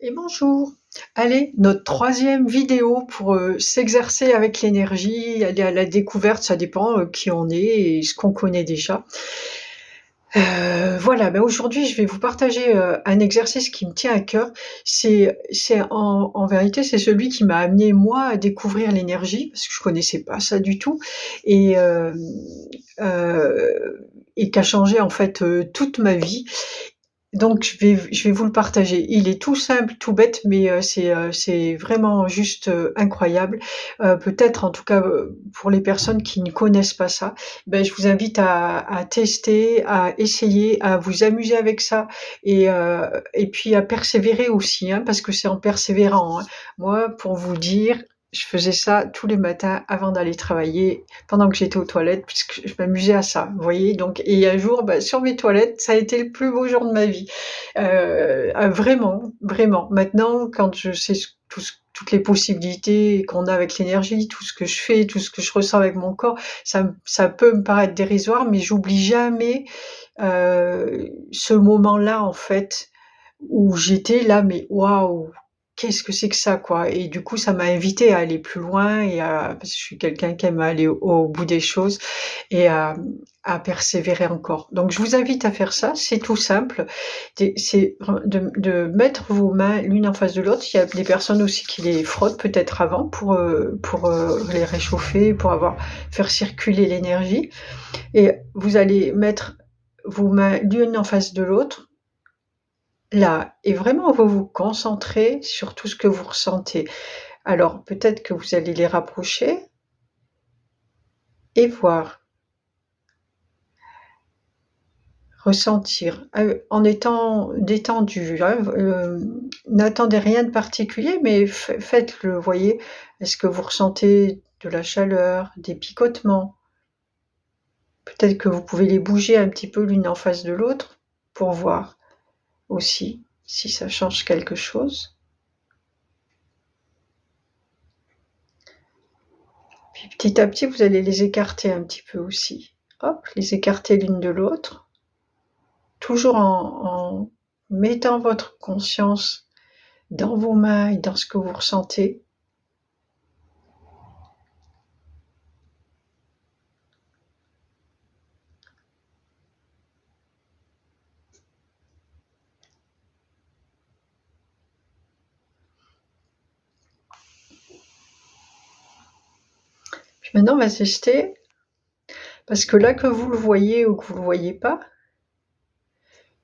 Et bonjour. Allez, notre troisième vidéo pour s'exercer avec l'énergie, aller à la découverte, ça dépend qui on est et ce qu'on connaît déjà. Voilà, ben aujourd'hui je vais vous partager un exercice qui me tient à cœur. C'est en vérité, c'est celui qui m'a amené moi à découvrir l'énergie, parce que je connaissais pas ça du tout, et, et qui a changé en fait toute ma vie. Donc je vais vous le partager. Il est tout simple, tout bête, mais c'est vraiment juste, incroyable. Peut-être en tout cas, pour les personnes qui ne connaissent pas ça, ben je vous invite à tester, à essayer, à vous amuser avec ça et puis à persévérer aussi, hein, parce que c'est en persévérant, hein. Moi, pour vous dire, je faisais ça tous les matins avant d'aller travailler, pendant que j'étais aux toilettes, puisque je m'amusais à ça, vous voyez? Donc et un jour, bah, sur mes toilettes, ça a été le plus beau jour de ma vie. Vraiment, vraiment. Maintenant, quand je sais toutes les possibilités qu'on a avec l'énergie, tout ce que je fais, tout ce que je ressens avec mon corps, ça peut me paraître dérisoire, mais j'oublie jamais, ce moment-là, en fait, où j'étais là, mais waouh! Qu'est-ce que c'est que ça, quoi? Et du coup, ça m'a invitée à aller plus loin parce que je suis quelqu'un qui aime aller au bout des choses et à persévérer encore. Donc je vous invite à faire ça, c'est tout simple. C'est de mettre vos mains l'une en face de l'autre. Il y a des personnes aussi qui les frottent peut-être avant pour les réchauffer, pour faire circuler l'énergie et vous allez mettre vos mains l'une en face de l'autre là, et vraiment vous vous concentrez sur tout ce que vous ressentez. Alors peut-être que vous allez les rapprocher et voir, ressentir, en étant détendu, hein, n'attendez rien de particulier, mais faites-le, voyez? Est-ce que vous ressentez de la chaleur, des picotements? Peut-être que vous pouvez les bouger un petit peu l'une en face de l'autre pour voir aussi si ça change quelque chose. Puis petit à petit, vous allez les écarter un petit peu aussi. Hop, les écarter l'une de l'autre, toujours en mettant votre conscience dans vos mains et dans ce que vous ressentez. Puis maintenant, on va tester, parce que là, que vous le voyez ou que vous le voyez pas,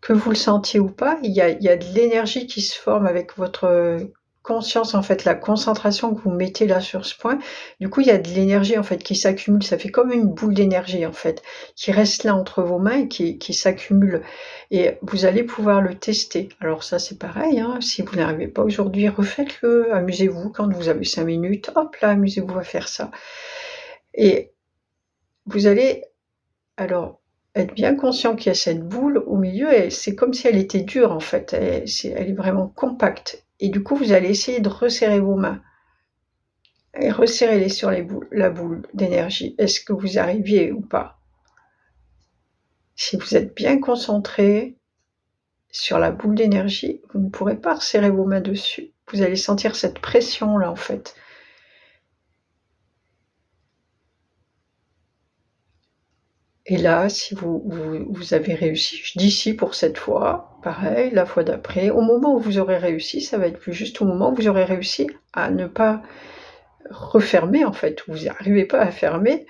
que vous le sentiez ou pas, il y a de l'énergie qui se forme avec votre conscience, en fait, la concentration que vous mettez là sur ce point. Du coup, il y a de l'énergie, en fait, qui s'accumule. Ça fait comme une boule d'énergie, en fait, qui reste là entre vos mains et qui s'accumule. Et vous allez pouvoir le tester. Alors ça, c'est pareil, hein, si vous n'arrivez pas aujourd'hui, refaites-le, amusez-vous. Quand vous avez 5 minutes, hop là, amusez-vous à faire ça. Et vous allez alors être bien conscient qu'il y a cette boule au milieu et c'est comme si elle était dure en fait, elle est vraiment compacte et du coup vous allez essayer de resserrer vos mains et resserrez-les sur la boule d'énergie. Est-ce que vous arriviez ou pas? Si vous êtes bien concentré sur la boule d'énergie, vous ne pourrez pas resserrer vos mains dessus. Vous allez sentir cette pression là en fait. Et là, si vous avez réussi, je dis si pour cette fois, pareil, la fois d'après, au moment où vous aurez réussi, ça va être plus juste au moment où vous aurez réussi à ne pas refermer en fait, où vous n'arrivez pas à fermer,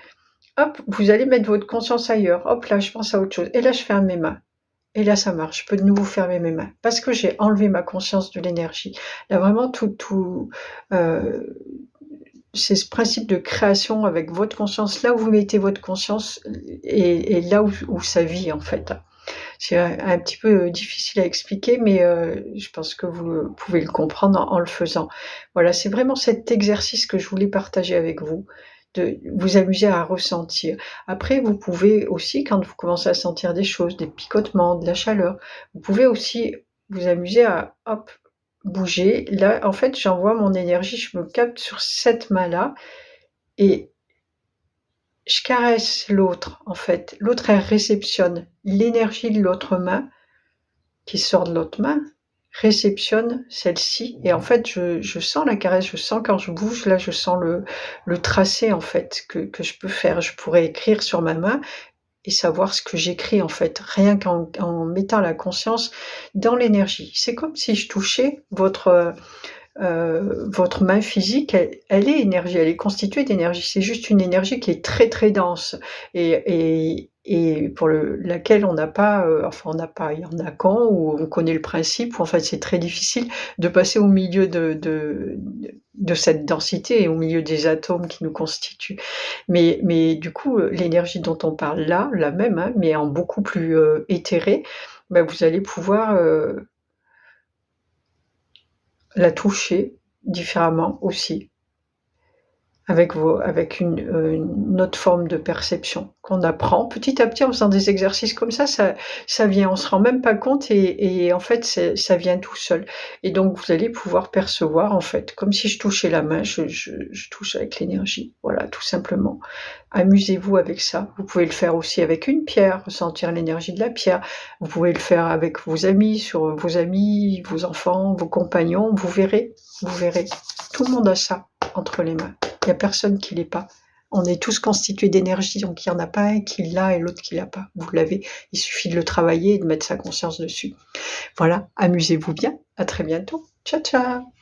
hop, vous allez mettre votre conscience ailleurs. Hop là, je pense à autre chose et là je ferme mes mains et là ça marche, je peux de nouveau fermer mes mains parce que j'ai enlevé ma conscience de l'énergie. Là vraiment heu c'est ce principe de création avec votre conscience, là où vous mettez votre conscience et là où ça vit en fait. C'est un petit peu difficile à expliquer, mais je pense que vous pouvez le comprendre en le faisant. Voilà, c'est vraiment cet exercice que je voulais partager avec vous, de vous amuser à ressentir. Après, vous pouvez aussi, quand vous commencez à sentir des choses, des picotements, de la chaleur, vous pouvez aussi vous amuser à, hop, bouger. Là, en fait, j'envoie mon énergie, je me capte sur cette main-là et je caresse l'autre, en fait. L'autre, elle réceptionne l'énergie de l'autre main qui sort de l'autre main, réceptionne celle-ci et en fait je sens la caresse, je sens quand je bouge, là je sens le tracé en fait que je peux faire. Je pourrais écrire sur ma main et savoir ce que j'écris en fait, rien qu'en mettant la conscience dans l'énergie. C'est comme si je touchais votre main physique, elle est énergie, elle est constituée d'énergie. C'est juste une énergie qui est très, très dense et pour laquelle on n'a pas, enfin on n'a pas, il y en a qu'un où on connaît le principe, où en fait c'est très difficile de passer au milieu de cette densité et au milieu des atomes qui nous constituent. Mais du coup, l'énergie dont on parle là, la même, hein, mais en beaucoup plus, éthérée, bah, vous allez pouvoir, la toucher différemment aussi, avec une autre forme de perception qu'on apprend petit à petit en faisant des exercices comme ça vient. On se rend même pas compte et en fait ça vient tout seul et donc vous allez pouvoir percevoir en fait, comme si je touchais la main, je touche avec l'énergie, voilà, tout simplement. Amusez-vous avec ça. Vous pouvez le faire aussi avec une pierre, ressentir l'énergie de la pierre. Vous pouvez le faire avec vos amis, sur vos amis, vos enfants, vos compagnons, vous verrez, vous verrez. Tout le monde a ça entre les mains. Il n'y a personne qui l'ait pas. On est tous constitués d'énergie, donc il n'y en a pas un qui l'a et l'autre qui l'a pas. Vous l'avez, il suffit de le travailler et de mettre sa conscience dessus. Voilà, amusez-vous bien, à très bientôt. Ciao ciao!